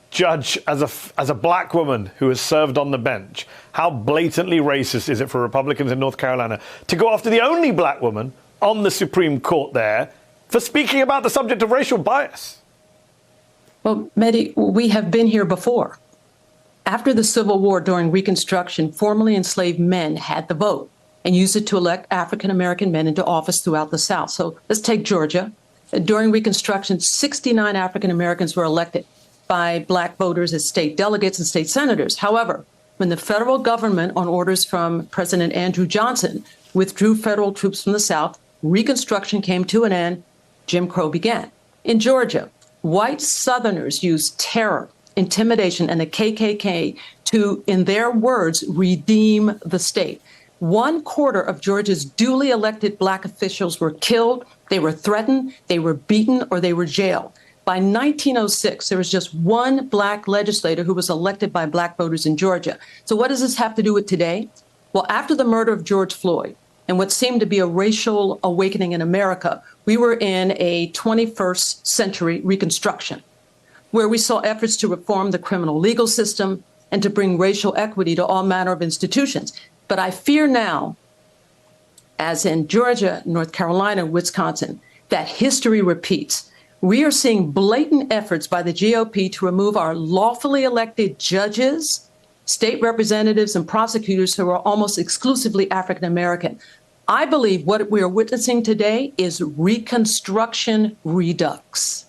Judge, as a black woman who has served on the bench, how blatantly racist is it for Republicans in North Carolina to go after the only black woman on the Supreme Court there for speaking about the subject of racial bias? Well, Mehdi, we have been here before. After the Civil War, during Reconstruction, formerly enslaved men had the vote and used it to elect African-American men into office throughout the South. So let's take Georgia. During Reconstruction, 69 African-Americans were elected by black voters as state delegates and state senators. However, when the federal government, on orders from President Andrew Johnson, withdrew federal troops from the South, Reconstruction came to an end, Jim Crow began. In Georgia, white Southerners used terror, intimidation, and the KKK to, in their words, redeem the state. 1/4 of Georgia's duly elected black officials were killed, they were threatened, they were beaten, or they were jailed. By 1906, there was just one black legislator who was elected by black voters in Georgia. So what does this have to do with today? Well, after the murder of George Floyd and what seemed to be a racial awakening in America, we were in a 21st century Reconstruction, where we saw efforts to reform the criminal legal system and to bring racial equity to all manner of institutions. But I fear now, as in Georgia, North Carolina, Wisconsin, that history repeats. We are seeing blatant efforts by the GOP to remove our lawfully elected judges, state representatives, and prosecutors who are almost exclusively African American. I believe what we are witnessing today is Reconstruction Redux.